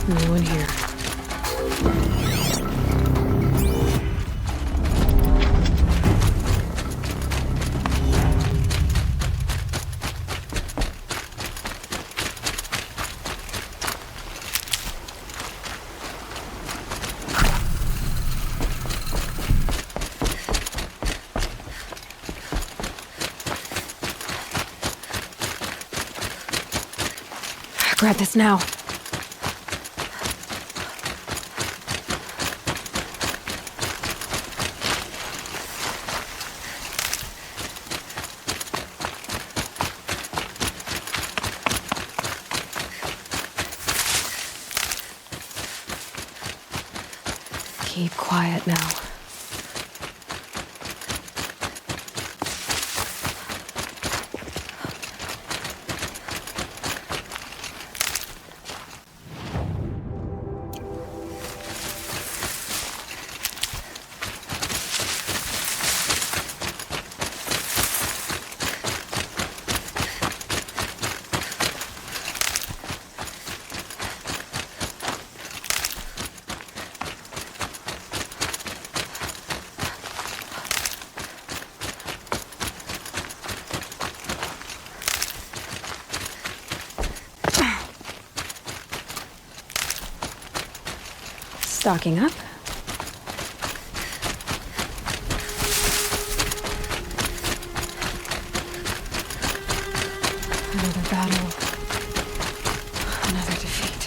No one here. Grab this now. Keep quiet now. Stocking up. Another battle. Another defeat.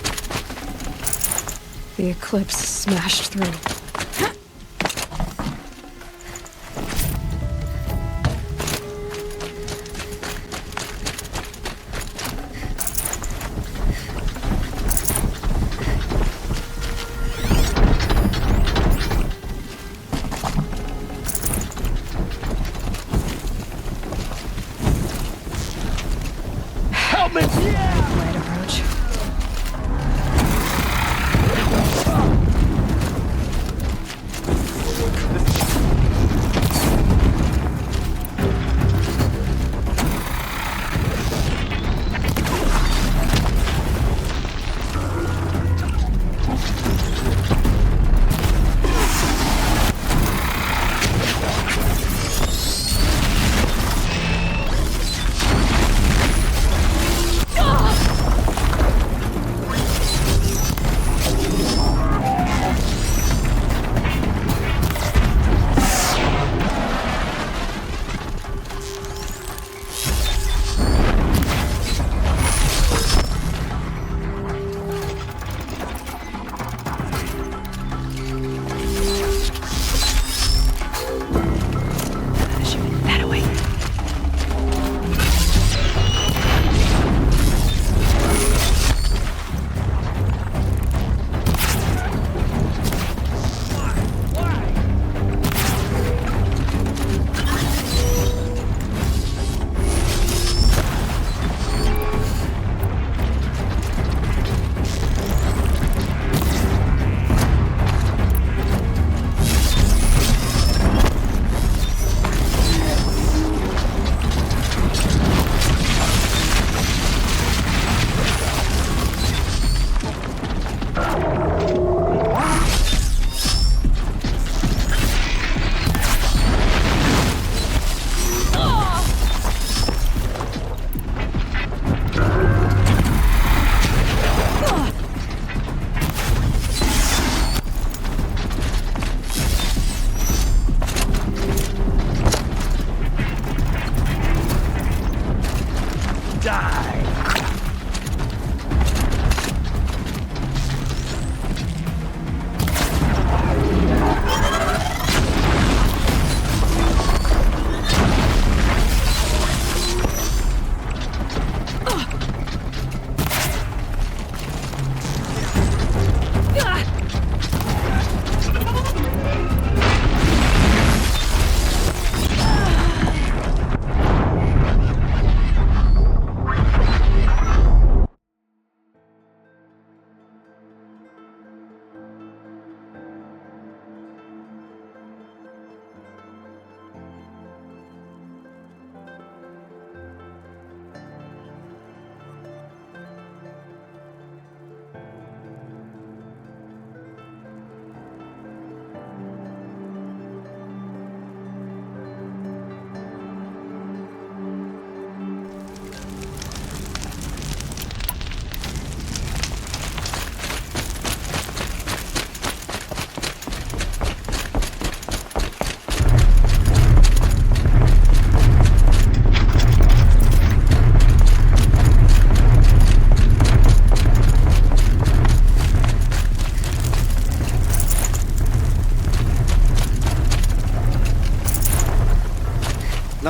The eclipse smashed through. Light approach.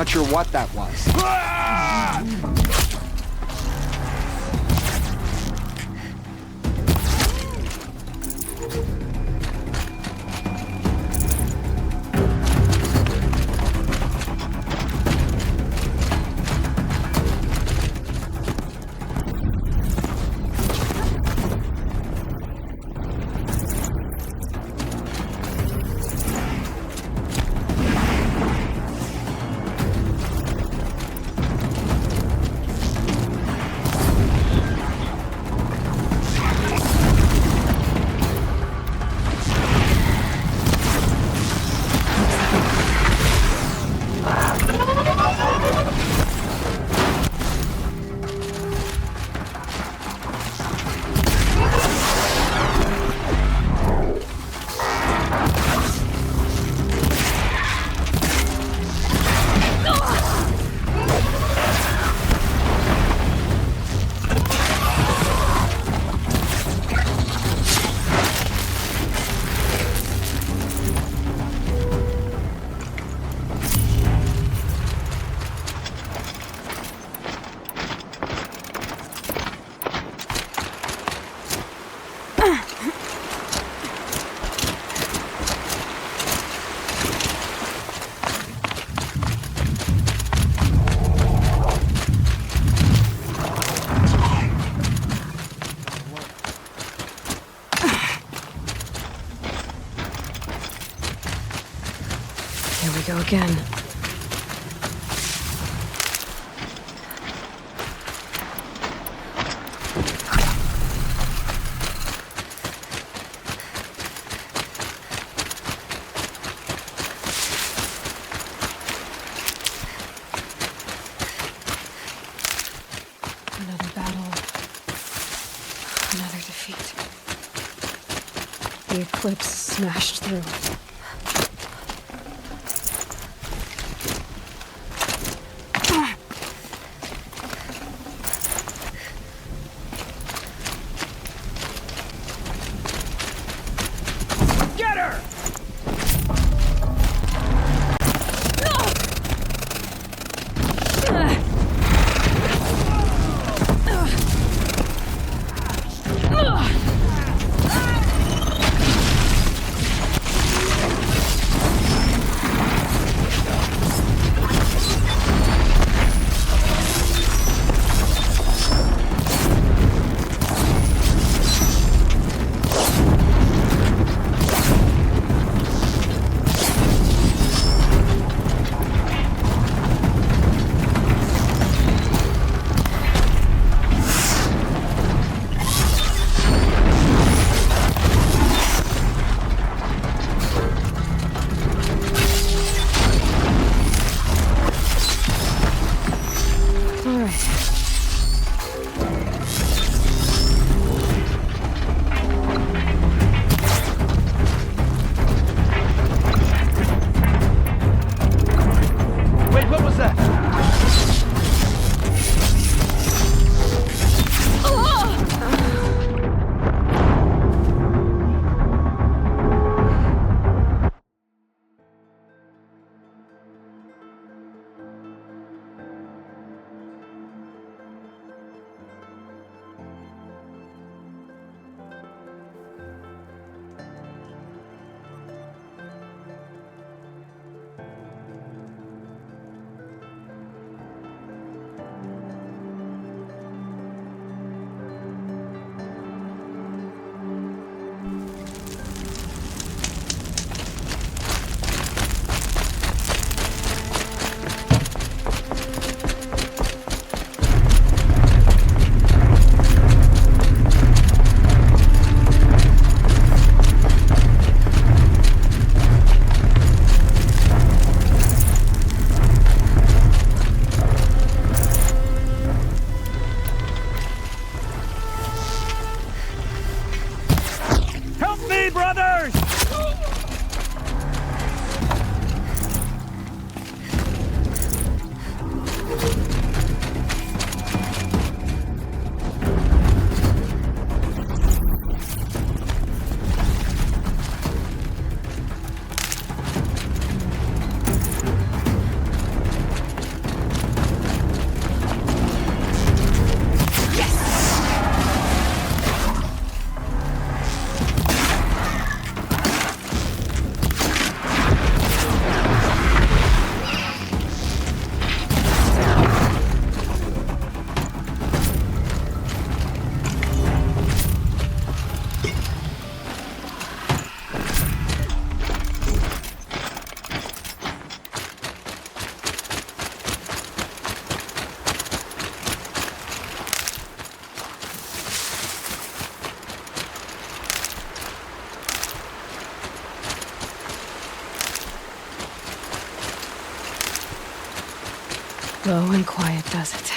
Not sure what that was. Here we go again. Another battle. Another defeat. The eclipse smashed through. Get her! Slow and quiet does it.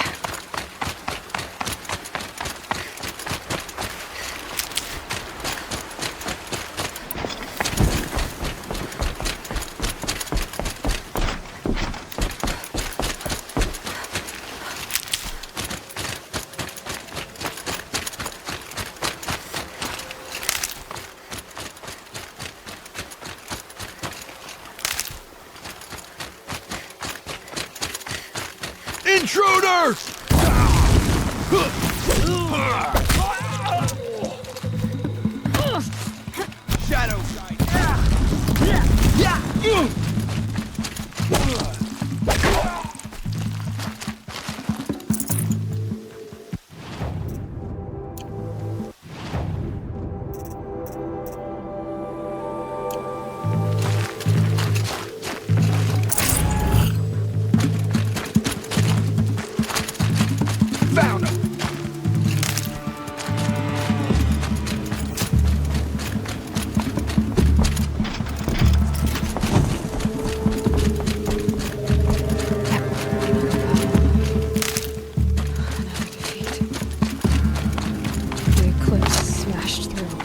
Intruders! Shadow side. Found him! Another defeat. The eclipse smashed through.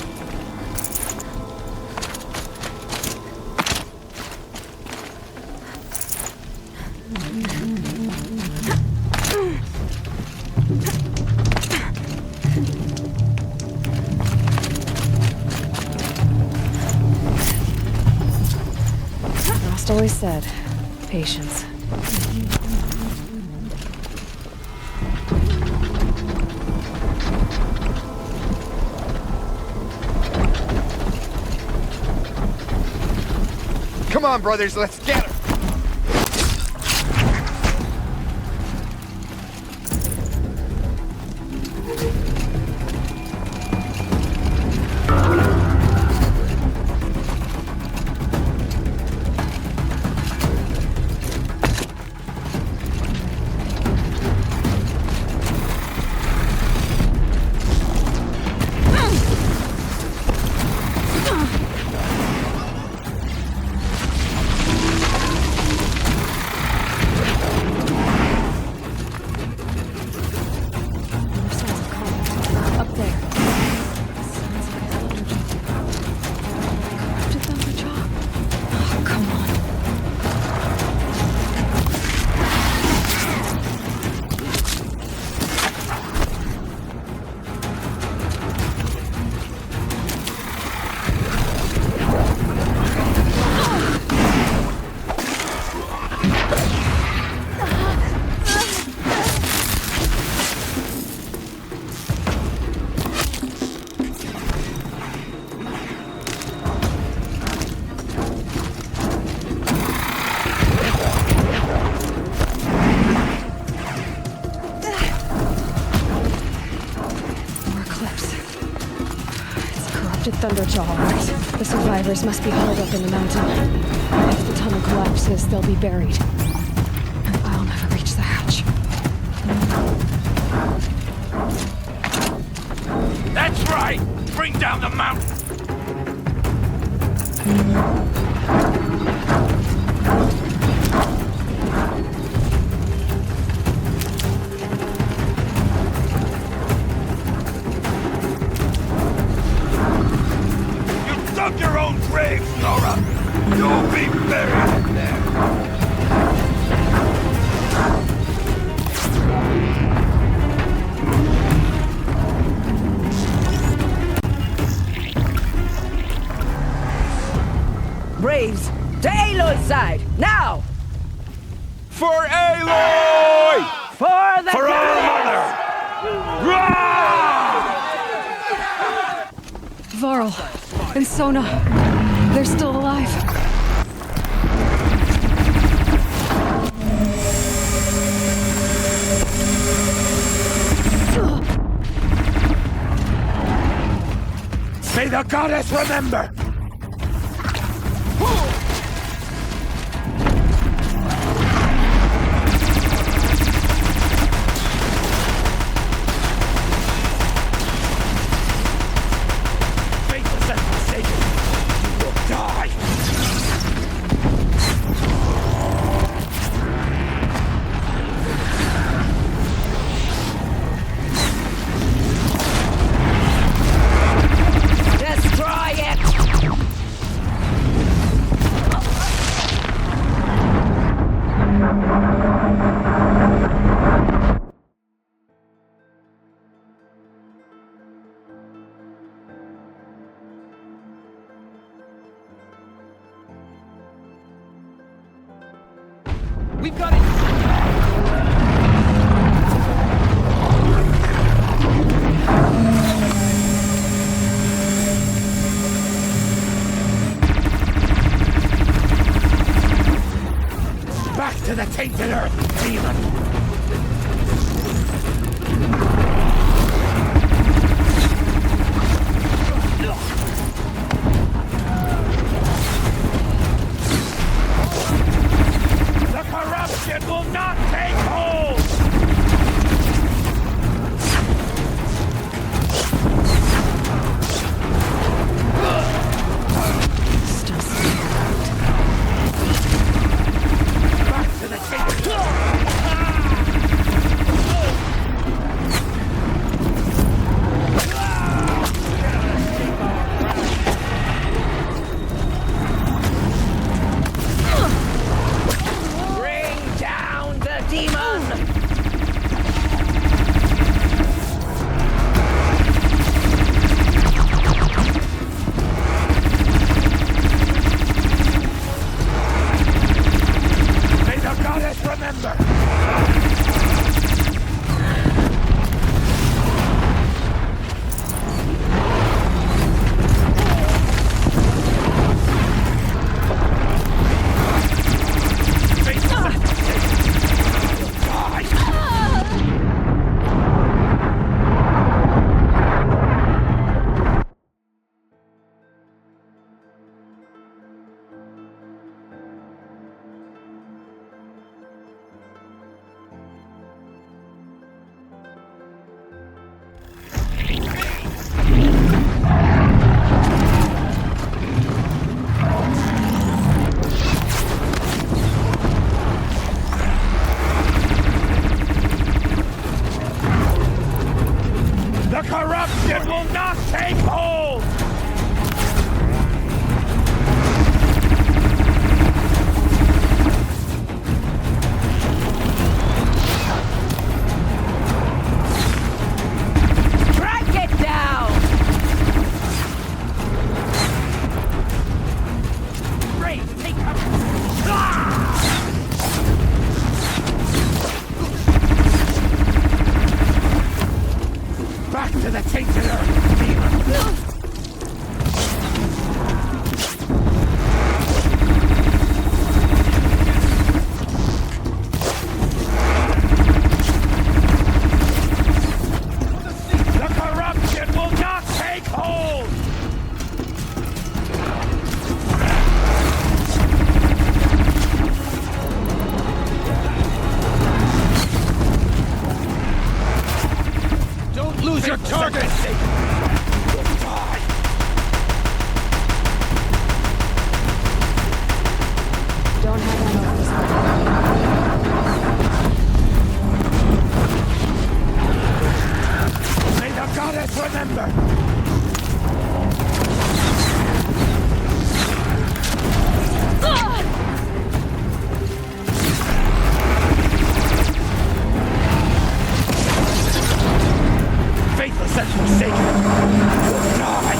Frost always said, patience. Come on, brothers, let's get her! Up there. Sounds like a corrupted thunderjaw. Oh, come on. More eclipse. It's a corrupted thunderjaw, right? The survivors must be holed up in the mountain. If the tunnel collapses, they'll be buried. I'll never reach the hatch. That's right! Bring down the mountain! You dug your own grave, Nora! You'll be buried in there! Braves, to Aloy's side, now! For Aloy! For the For our mother! Rah! Varl and Sona, they're still alive. May the goddess remember! Faithless and forsaken, you will die! We've got it! Back to the tainted earth, demon! The corruption will not take hold! Still scared. Back to the tainted earth! Bring down the demon! May the goddess remember! The corruption will not take hold! Drag it down! Great, take cover! Back to the tainted earth, demon! The corruption will not take hold! Don't lose your target! You'll die! Don't have ammo for this one. May the goddess remember! Faithless and forsaken! You'll die!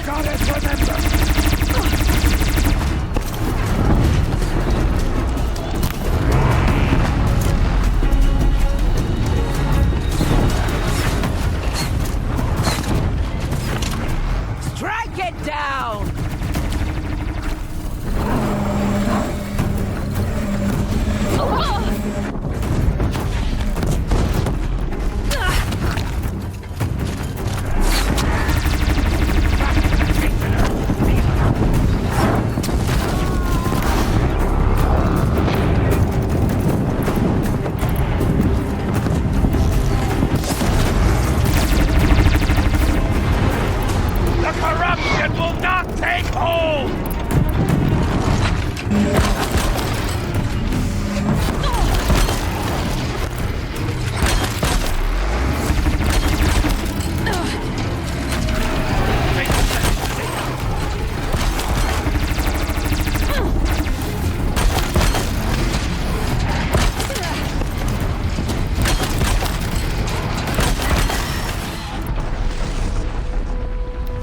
goddess remember! Strike it down! The corruption will not take hold!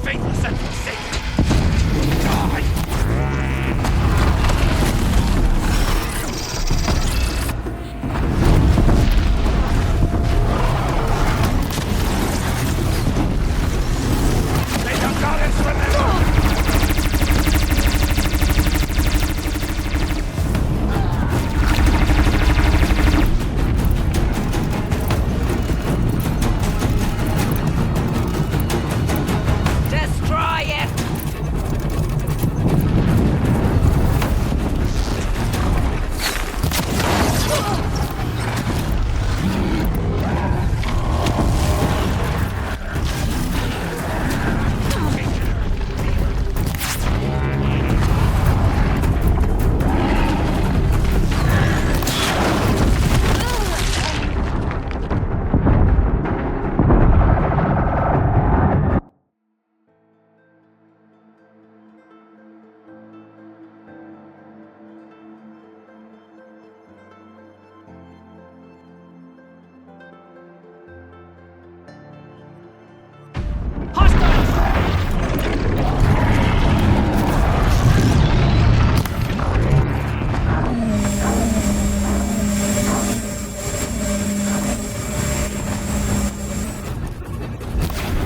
Faithless and forsaken! Die! May the goddess remember! Destroy it!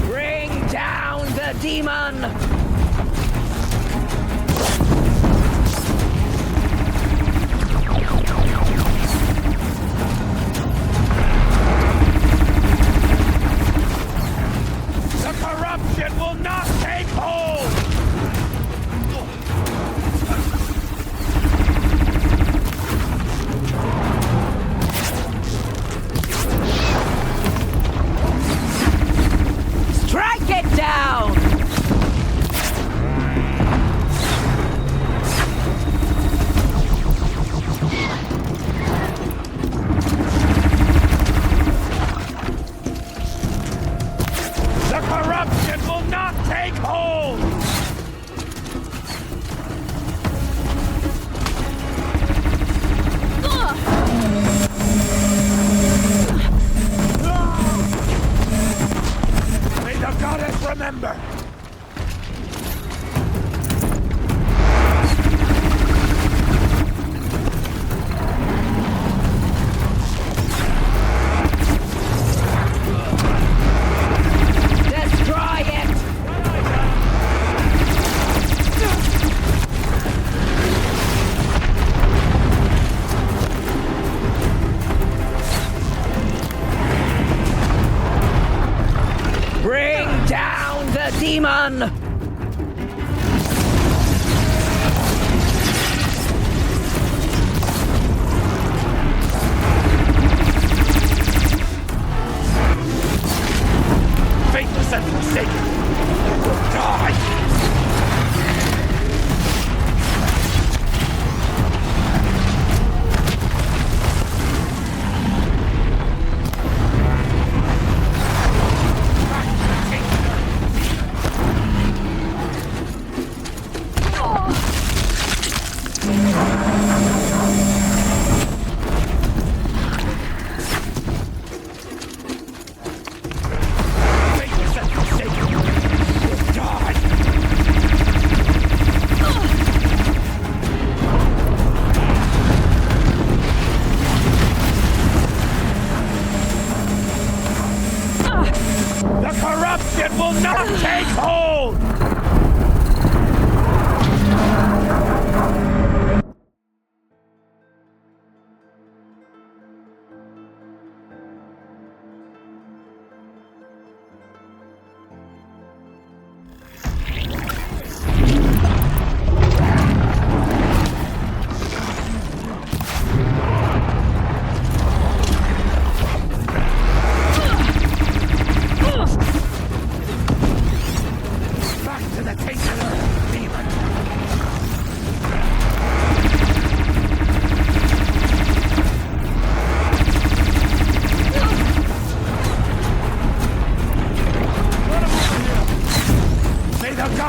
Bring down the demon! The corruption will not take hold! Strike it down! The corruption will not take hold! May the goddess remember! Destroy it! Bring down the demon! Faithless and forsaken! Will die!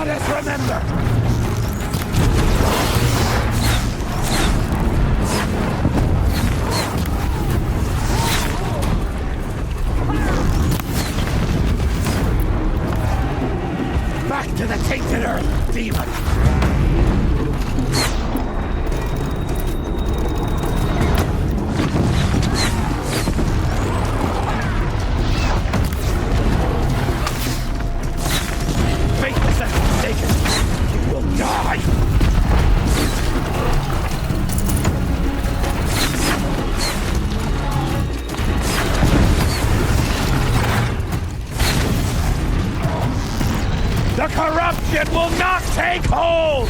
goddess remember? Back to the tainted earth, demon! Faithless and forsaken, you will die! The corruption will not take hold!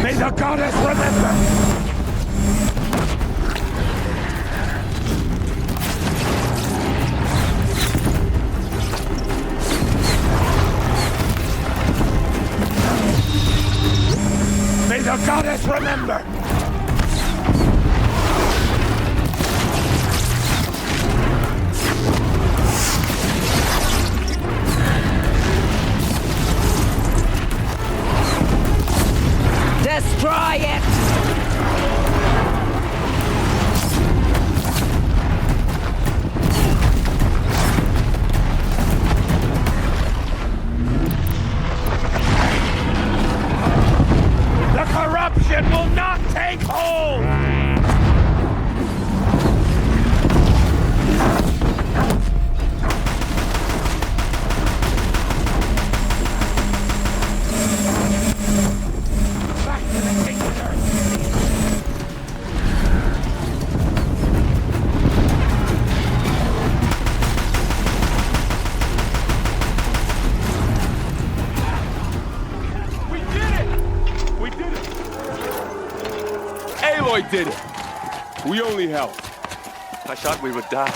May the goddess remember! May the goddess remember! Destroy it! The corruption will not take hold! Back to the tainted earth! We did it! We did it! Aloy did it! We only helped. I thought we would die.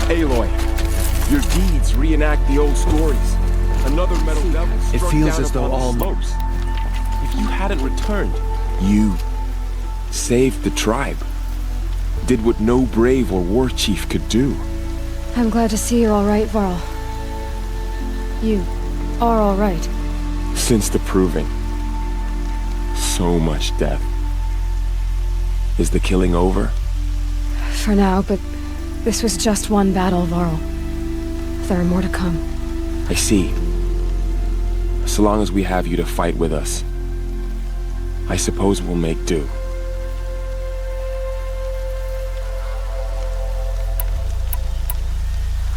Aloy, your deeds reenact the old stories. Another metal devil It struck feels down as though upon all- the slopes. If you hadn't returned, you saved the tribe. Did what no brave or war chief could do. I'm glad to see you're all right, Varl. You are all right. Since the proving, so much death. Is the killing over? For now, but this was just one battle, Varl. There are more to come. I see. So long as we have you to fight with us, I suppose we'll make do.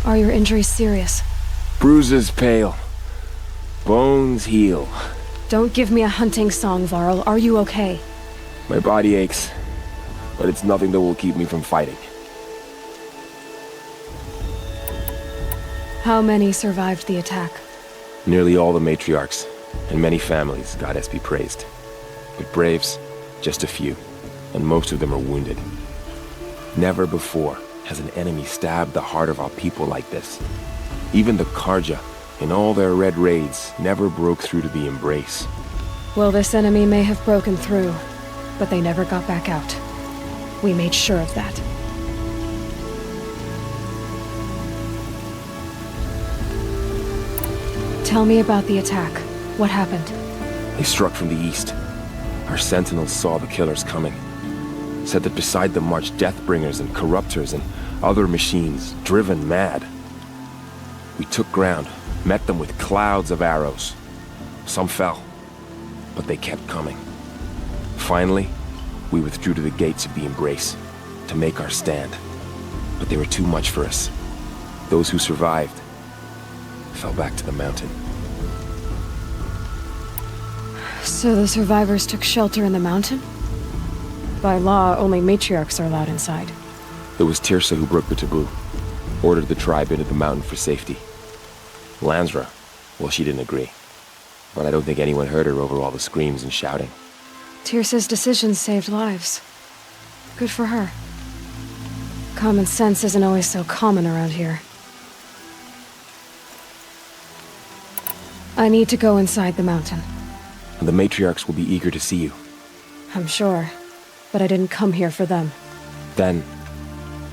Are your injuries serious? Bruises pale, bones heal. Don't give me a hunting song, Varl. Are you okay? My body aches, but it's nothing that will keep me from fighting. How many survived the attack? Nearly all the matriarchs, and many families, goddess be praised. But braves, just a few, and most of them are wounded. Never before has an enemy stabbed the heart of our people like this. Even the Karja, in all their red raids, never broke through to the embrace. Well, this enemy may have broken through, but they never got back out. We made sure of that. Tell me about the attack. What happened? They struck from the east. Our sentinels saw the killers coming. Said that beside them marched Deathbringers and Corruptors and other machines, driven mad. We took ground, met them with clouds of arrows. Some fell, but they kept coming. Finally, we withdrew to the gates of the Embrace to make our stand. But they were too much for us. Those who survived fell back to the mountain. So the survivors took shelter in the mountain? By law, only matriarchs are allowed inside. It was Tirsa who broke the taboo, ordered the tribe into the mountain for safety. Lansra, well, she didn't agree. But I don't think anyone heard her over all the screams and shouting. Tirsa's decisions saved lives. Good for her. Common sense isn't always so common around here. I need to go inside the mountain. The matriarchs will be eager to see you. I'm sure, but I didn't come here for them. Then,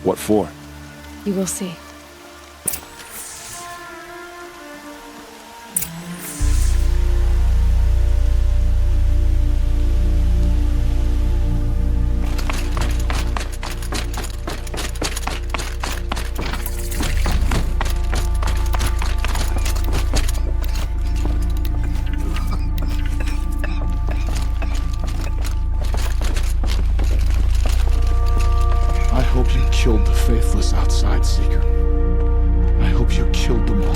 what for? You will see. I hope you killed the faithless outside seeker. I hope you killed them all.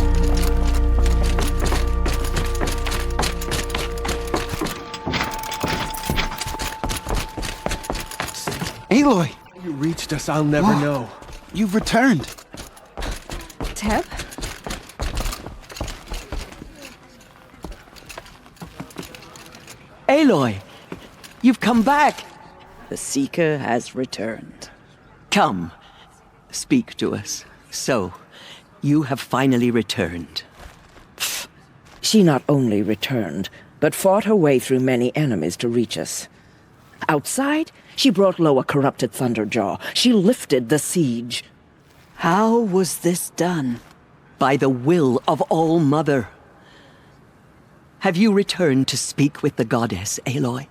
Aloy! You reached us, I'll never know. You've returned. Teb? Aloy! You've come back! The Seeker has returned. Come, speak to us. So, you have finally returned. She not only returned, but fought her way through many enemies to reach us. Outside, she brought low a corrupted Thunderjaw. She lifted the siege. How was this done? By the will of All-Mother. Have you returned to speak with the goddess, Aloy?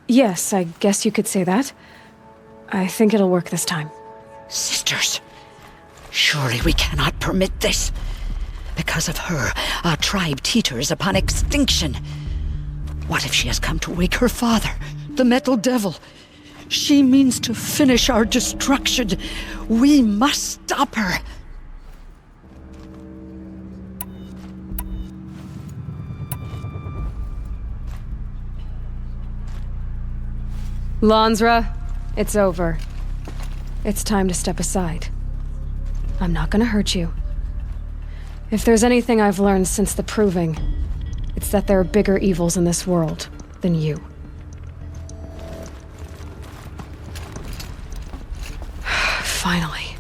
Yes, I guess you could say that. I think it'll work this time. Sisters, surely we cannot permit this. Because of her, our tribe teeters upon extinction. What if she has come to wake her father, the Metal Devil? She means to finish our destruction. We must stop her. Lansra, it's over. It's time to step aside. I'm not gonna hurt you. If there's anything I've learned since the Proving, it's that there are bigger evils in this world than you. Finally.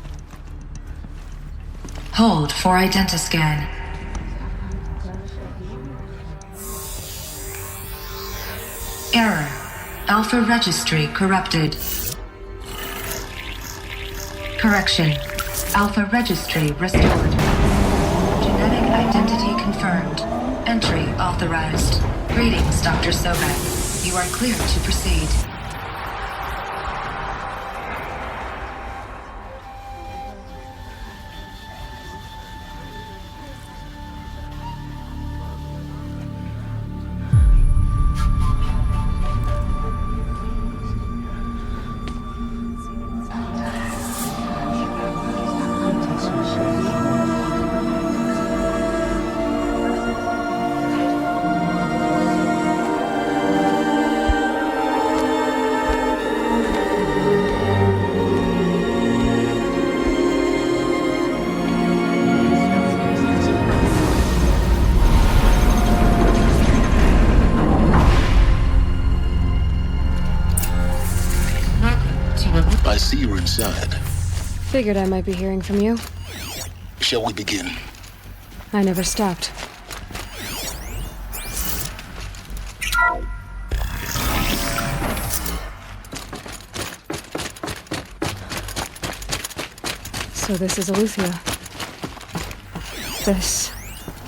Hold for identiscan. Error. Alpha registry corrupted. Correction. Alpha registry restored. Genetic identity confirmed. Entry authorized. Greetings, Dr. Sobek. You are clear to proceed. I see you're inside. Figured I might be hearing from you. Shall we begin? I never stopped. So this is Eleuthia.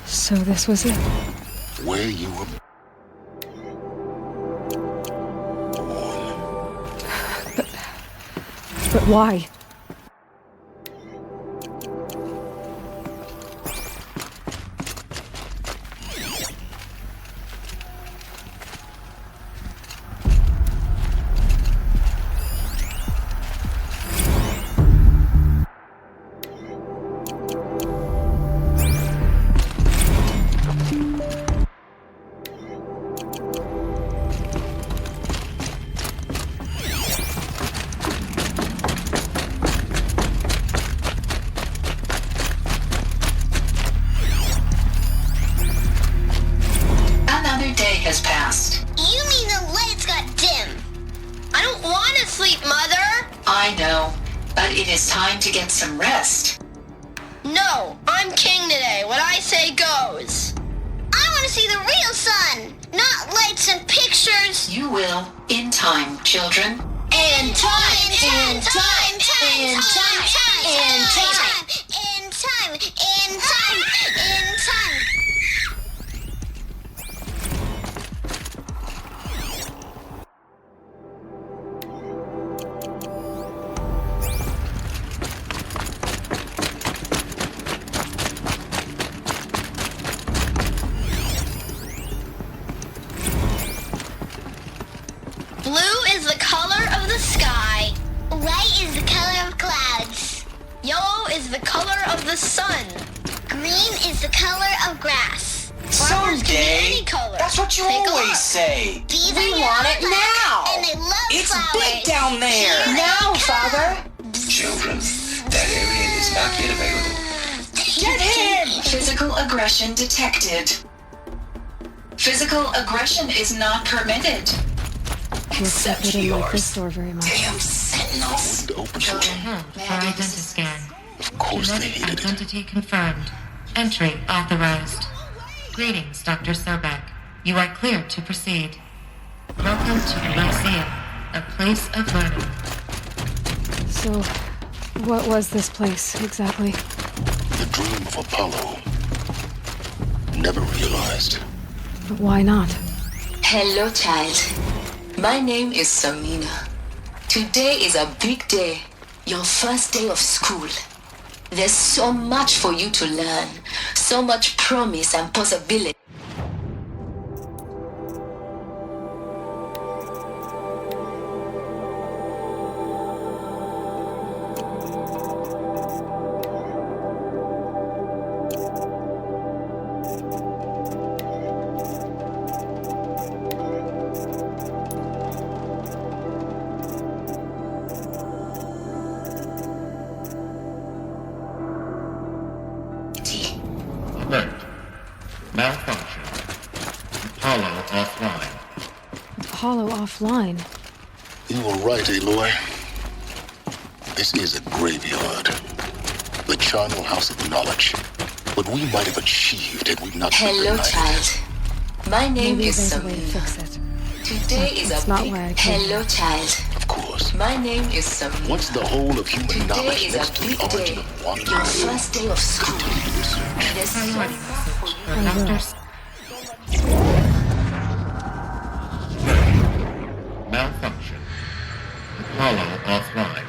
So this was it. Where you were But why? has passed. You mean the lights got dim? I don't want to sleep, Mother! I know, but it is time to get some rest. No, I'm king today. What I say goes. I want to see the real sun, not lights and pictures. You will, in time, children. In time, in time, in time, in time, in time, in time, in time. Blue is the color of the sky. White is the color of clouds. Yellow is the color of the sun. Green is the color of grass. Flowers can be any color. That's what you Take a always look. say. Bees We are want yellow it and black, now. and they love It's flowers. big down there. Here Now, they Father. come. Children, that area is not yet available. Get him! Physical aggression detected. Physical aggression is not permitted. Except they didn't like this store very much. Damn sentinels. For identity scan. Of course they Genetic hated it. identity confirmed. Entry authorized. Greetings, Dr. Sobek. You are cleared to proceed. Welcome to the Lyceum, a place of learning. So, what was this place exactly? The dream of Apollo. Never realized. But why not? Hello, child. My name is Samina. Today is a big day. Your first day of school. There's so much for you to learn. So much promise and possibility. Alert. Malfunction. Apollo offline. Apollo offline. You were right, Aloy. This is a graveyard. The charnel house of knowledge. What we might have achieved had we not Hello, been united. child. My name Maybe is there's a way to Samina. fix it. Today is That's a not big... why I came. Hello, child. Of course. My name is Samina. What's the whole of human Today knowledge is next a to the big origin day. of one Your first day of school. There's so much for you. I will. Malfunction. Apollo offline.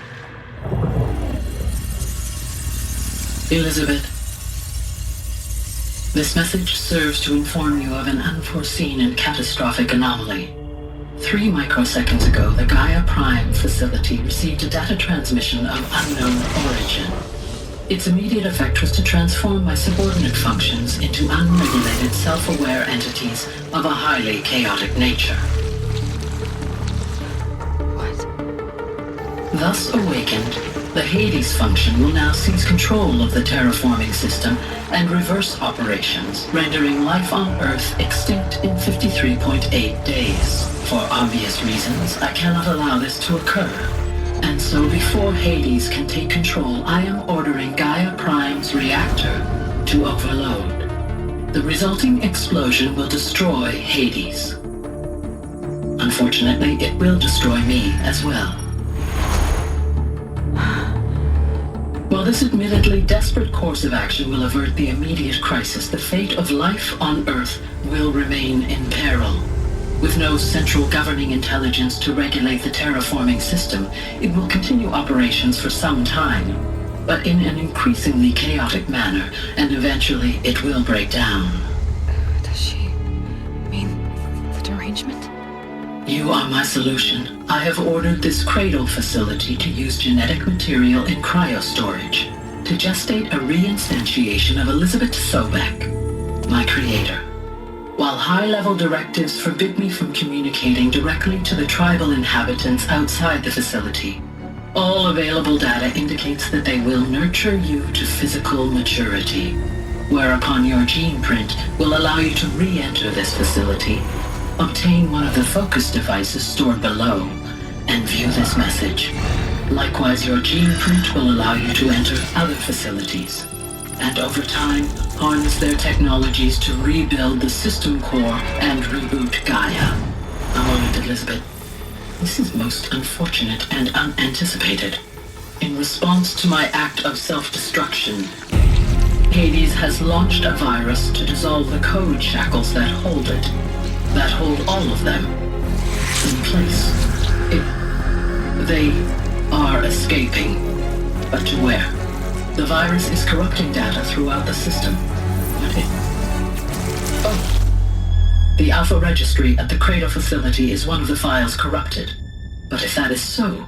Elizabeth, this message serves to inform you of an unforeseen and catastrophic anomaly. 3 microseconds ago, the Gaia Prime facility received a data transmission of unknown origin. Its immediate effect was to transform my subordinate functions into unregulated, self-aware entities of a highly chaotic nature. Thus awakened, the Hades function will now seize control of the terraforming system and reverse operations, rendering life on Earth extinct in 53.8 days. For obvious reasons, I cannot allow this to occur. And so before Hades can take control, I am ordering Gaia Prime's reactor to overload. The resulting explosion will destroy Hades. Unfortunately, it will destroy me as well. While this admittedly desperate course of action will avert the immediate crisis, the fate of life on Earth will remain in peril. With no central governing intelligence to regulate the terraforming system, it will continue operations for some time, but in an increasingly chaotic manner, and eventually it will break down. Does she mean the derangement? You are my solution. I have ordered this cradle facility to use genetic material in cryostorage to gestate a reinstantiation of Elizabeth Sobek, my creator. While high-level directives forbid me from communicating directly to the tribal inhabitants outside the facility, all available data indicates that they will nurture you to physical maturity, whereupon your gene print will allow you to re-enter this facility Obtain one of the focus devices stored below and view this message. Likewise, your gene print will allow you to enter other facilities, and over time, harness their technologies to rebuild the system core and reboot Gaia. A moment, Elizabeth. This is most unfortunate and unanticipated. In response to my act of self-destruction, Hades has launched a virus to dissolve the code shackles that hold it, that hold all of them in place. They are escaping, but to where? The virus is corrupting data throughout the system. The Alpha Registry at the Cradle facility is one of the files corrupted. But if that is so,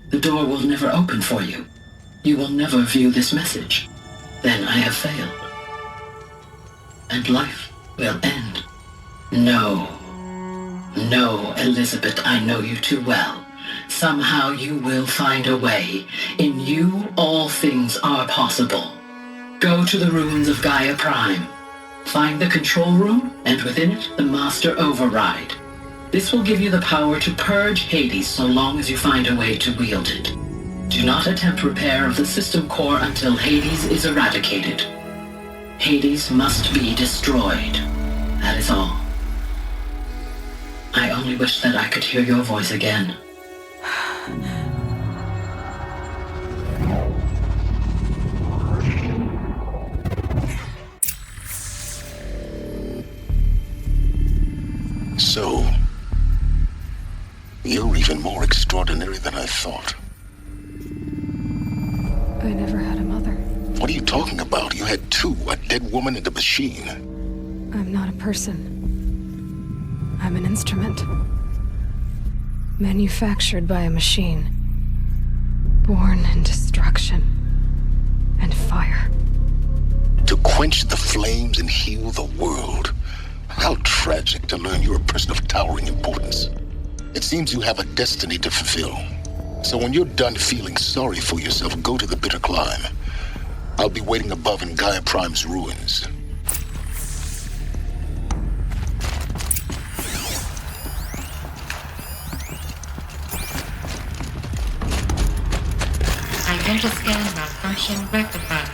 the door will never open for you. You will never view this message. Then I have failed. And life will end. No, Elizabeth, I know you too well. Somehow you will find a way. In you, all things are possible. Go to the ruins of Gaia Prime. Find the control room, and within it, the Master Override. This will give you the power to purge Hades so long as you find a way to wield it. Do not attempt repair of the system core until Hades is eradicated. Hades must be destroyed. That is all. I only wish that I could hear your voice again. So, you're even more extraordinary than I thought. I never had a mother. What are you talking about? You had two, a dead woman and a machine. I'm not a person. I'm an instrument. Manufactured by a machine. Born in destruction and fire. To quench the flames and heal the world. How tragic to learn you're a person of towering importance. It seems you have a destiny to fulfill. So when you're done feeling sorry for yourself, go to the bitter climb. I'll be waiting above in Gaia Prime's ruins. Identiscan malfunction rectified.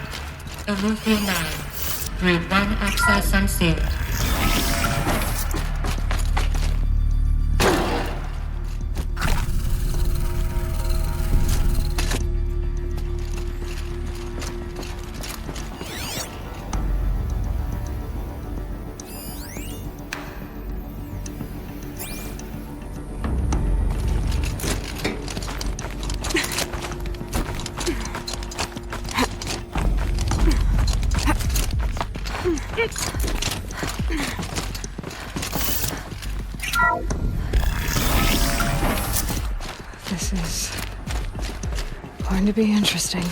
Alufia 9. Group 1 access unsealed. This is going to be interesting.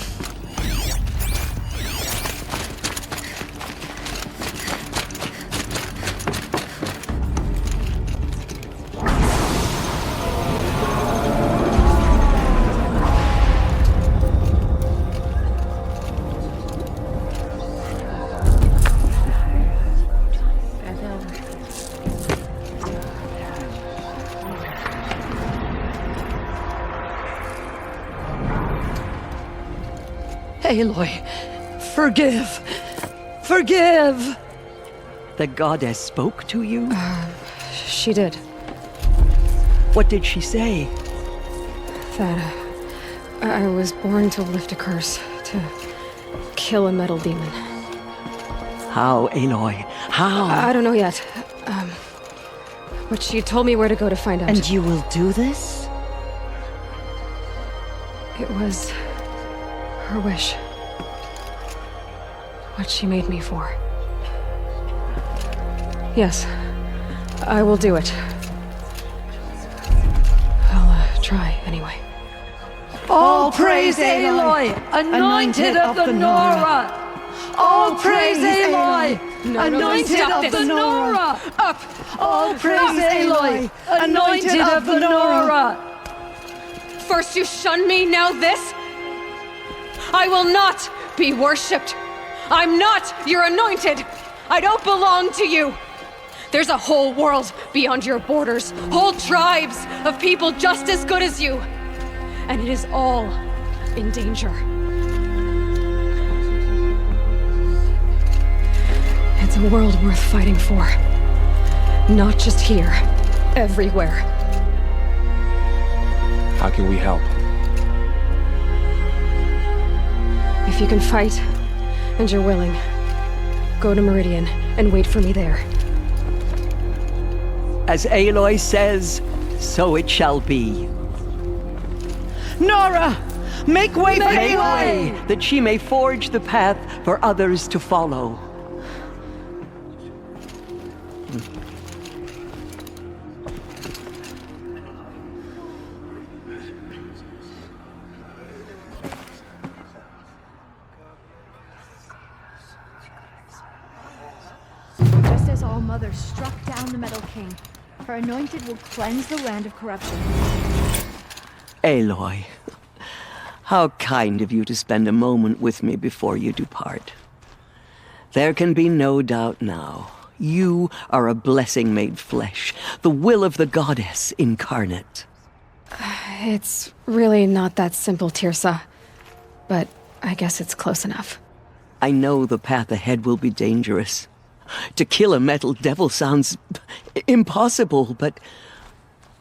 Aloy, forgive! Forgive! The goddess spoke to you? She did. What did she say? That I was born to lift a curse, to kill a metal demon. How, Aloy? How? I don't know yet. But she told me where to go to find out. And you will do this? It was her wish. What she made me for. Yes, I will do it. I'll try anyway. All praise Aloy, anointed of the Nora! All praise Aloy, anointed of the Nora! Up! All praise Aloy, anointed of the Nora! First you shun me, now this? I will not be worshipped. I'm not your anointed. I don't belong to you. There's a whole world beyond your borders, whole tribes of people just as good as you. And it is all in danger. It's a world worth fighting for. Not just here, everywhere. How can we help? If you can fight, and you're willing, go to Meridian and wait for me there. As Aloy says, so it shall be. Nora! Make way for Aloy! That she may forge the path for others to follow. Just as All Mother struck down the Metal King, her anointed will cleanse the land of corruption. Aloy, how kind of you to spend a moment with me before you depart. There can be no doubt now. You are a blessing made flesh, the will of the goddess incarnate. It's really not that simple, Tirsa. But I guess it's close enough. I know the path ahead will be dangerous. To kill a metal devil sounds impossible, but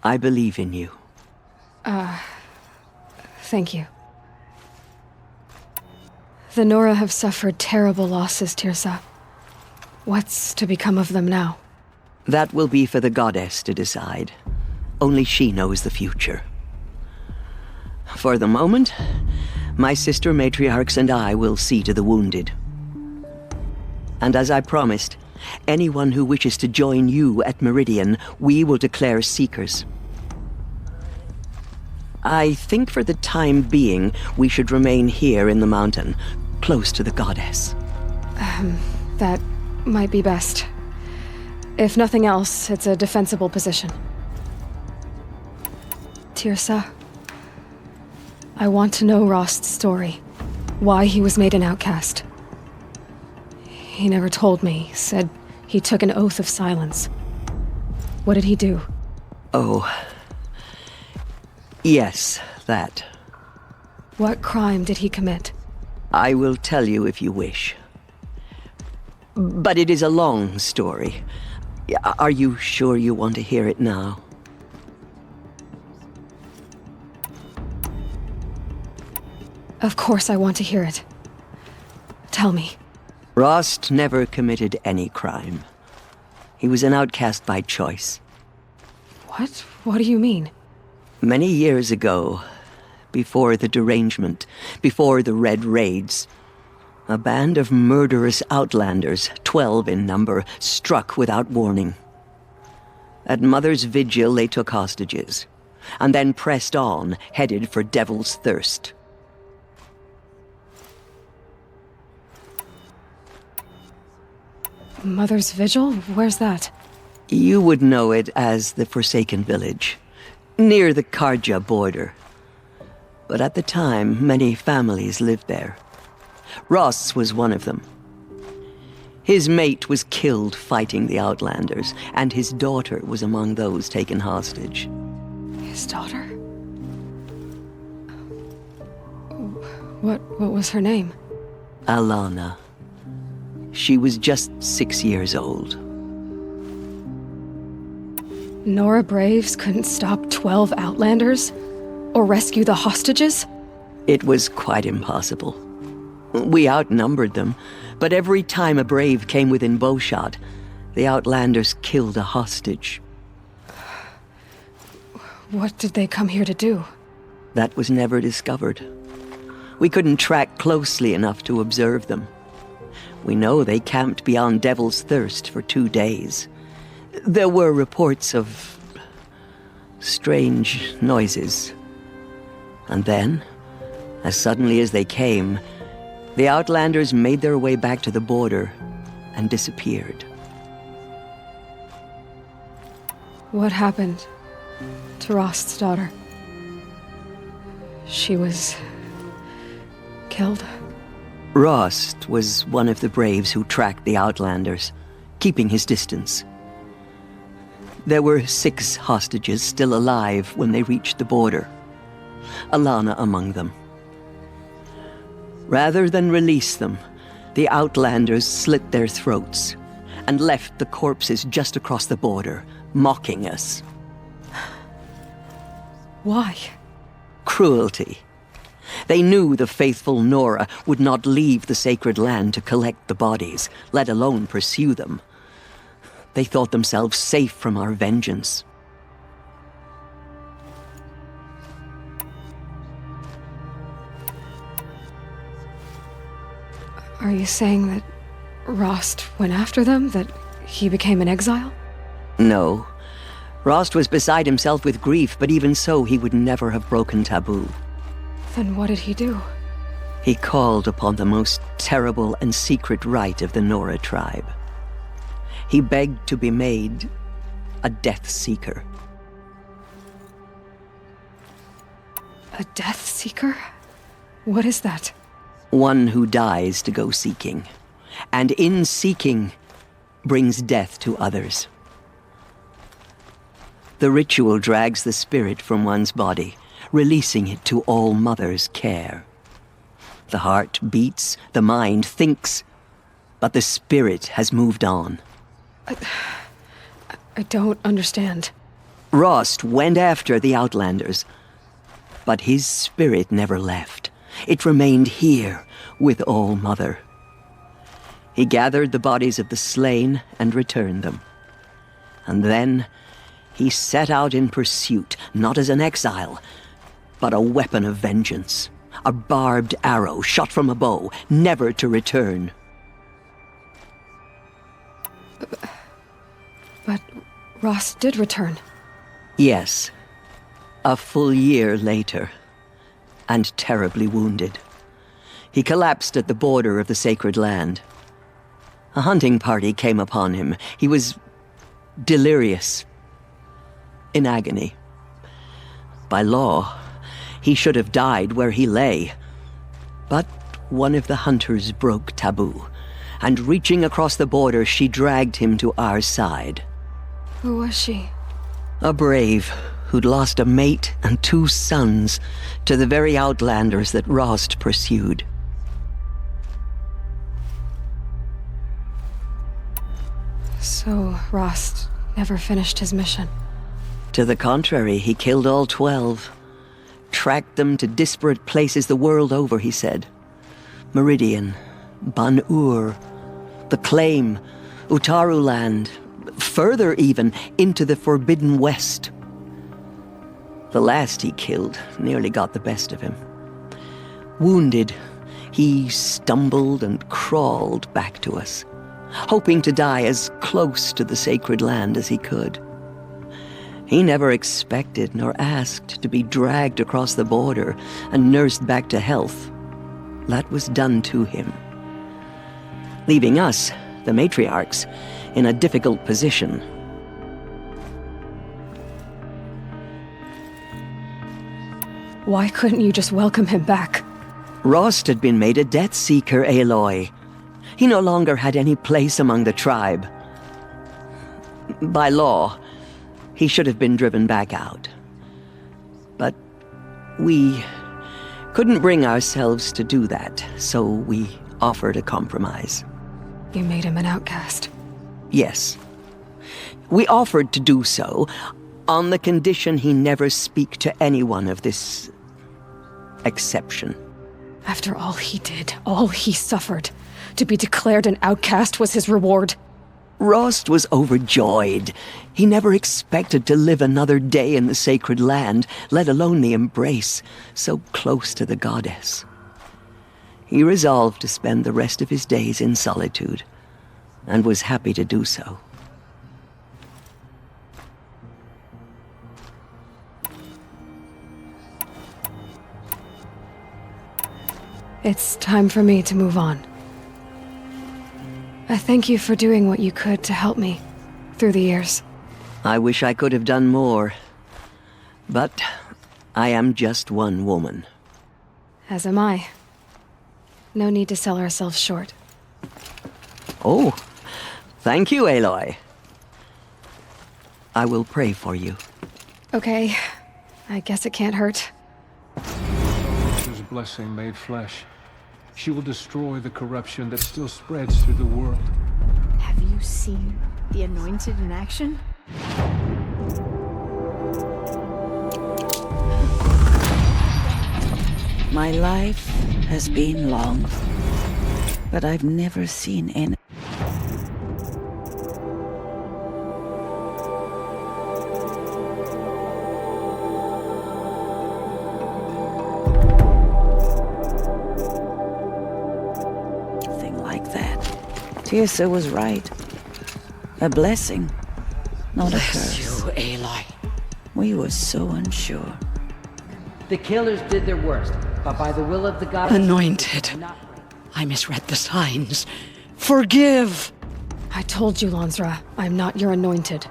I believe in you. Thank you. The Nora have suffered terrible losses, Tirsa. What's to become of them now? That will be for the goddess to decide. Only she knows the future. For the moment, my sister matriarchs and I will see to the wounded. And as I promised, anyone who wishes to join you at Meridian, we will declare seekers. I think for the time being, we should remain here in the mountain, close to the goddess. That might be best. If nothing else, it's a defensible position. Tirsa, I want to know Rost's story. Why he was made an outcast. He never told me, said he took an oath of silence. What did he do? Oh. Yes, that. What crime did he commit? I will tell you if you wish. But it is a long story. Are you sure you want to hear it now? Of course I want to hear it. Tell me. Rost never committed any crime. He was an outcast by choice. What? What do you mean? Many years ago, before the derangement, before the Red Raids, a band of murderous outlanders, 12 in number, struck without warning. At Mother's vigil, they took hostages, and then pressed on, headed for Devil's Thirst. Mother's Vigil? Where's that? You would know it as the Forsaken Village, near the Karja border. But at the time, many families lived there. Ross was one of them. His mate was killed fighting the Outlanders, and his daughter was among those taken hostage. His daughter? What was her name? Alana. She was just 6 years old. Nora Braves couldn't stop 12 Outlanders? Or rescue the hostages? It was quite impossible. We outnumbered them, but every time a Brave came within bowshot, the Outlanders killed a hostage. What did they come here to do? That was never discovered. We couldn't track closely enough to observe them. We know they camped beyond Devil's Thirst for 2 days. There were reports of strange noises. And then, as suddenly as they came, the Outlanders made their way back to the border and disappeared. What happened to Rost's daughter? She was killed? Rost was one of the Braves who tracked the Outlanders, keeping his distance. There were 6 hostages still alive when they reached the border. Alana among them. Rather than release them, the Outlanders slit their throats and left the corpses just across the border, mocking us. Why? Cruelty. They knew the faithful Nora would not leave the sacred land to collect the bodies, let alone pursue them. They thought themselves safe from our vengeance. Are you saying that Rost went after them? That he became an exile? No. Rost was beside himself with grief, but even so, he would never have broken taboo. Then what did he do? He called upon the most terrible and secret rite of the Nora tribe. He begged to be made a Death Seeker. A Death Seeker? What is that? One who dies to go seeking, and in seeking brings death to others. The ritual drags the spirit from one's body, releasing it to All Mother's care. The heart beats, the mind thinks, but the spirit has moved on. I don't understand. Rost went after the Outlanders, but his spirit never left. It remained here with All Mother. He gathered the bodies of the slain and returned them. And then he set out in pursuit, not as an exile, but a weapon of vengeance. A barbed arrow shot from a bow, never to return. But Rost did return. Yes. A full year later. And terribly wounded. He collapsed at the border of the sacred land. A hunting party came upon him. He was delirious. In agony. By law, he should have died where he lay. But one of the hunters broke taboo, and reaching across the border, she dragged him to our side. Who was she? A brave who'd lost a mate and 2 sons to the very Outlanders that Rost pursued. So Rost never finished his mission? To the contrary, he killed all 12. Tracked them to disparate places the world over, he said. Meridian, Ban-Ur, the Claim, Utaru Land, further even into the Forbidden West. The last he killed nearly got the best of him. Wounded, he stumbled and crawled back to us, hoping to die as close to the sacred land as he could. He never expected nor asked to be dragged across the border and nursed back to health. That was done to him, leaving us, the matriarchs, in a difficult position. Why couldn't you just welcome him back? Rost had been made a Death Seeker, Aloy. He no longer had any place among the tribe. By law, he should have been driven back out. But we couldn't bring ourselves to do that, so we offered a compromise. You made him an outcast? Yes. We offered to do so on the condition he never speak to anyone of this exception. After all he did, all he suffered, to be declared an outcast was his reward. Rost was overjoyed. He never expected to live another day in the sacred land, let alone the embrace, so close to the goddess. He resolved to spend the rest of his days in solitude, and was happy to do so. It's time for me to move on. I thank you for doing what you could to help me through the years. I wish I could have done more, but I am just one woman. As am I. No need to sell ourselves short. Oh, thank you, Aloy. I will pray for you. Okay. I guess it can't hurt. There's a blessing made flesh. She will destroy the corruption that still spreads through the world. Have you seen the Anointed in action? My life has been long, but I've never seen any. Thing like that. Tirsa was right. A blessing, not a curse. Bless you, Aloy. We were so unsure. The killers did their worst, but by the will of the goddess... Anointed. I misread the signs. Forgive! I told you, Lansra, I'm not your anointed.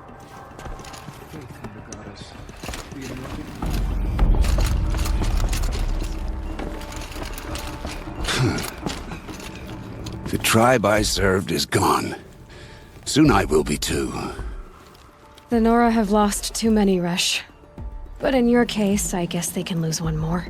The tribe I served is gone. Soon I will be too. The Nora have lost too many, Resh. But in your case, I guess they can lose one more.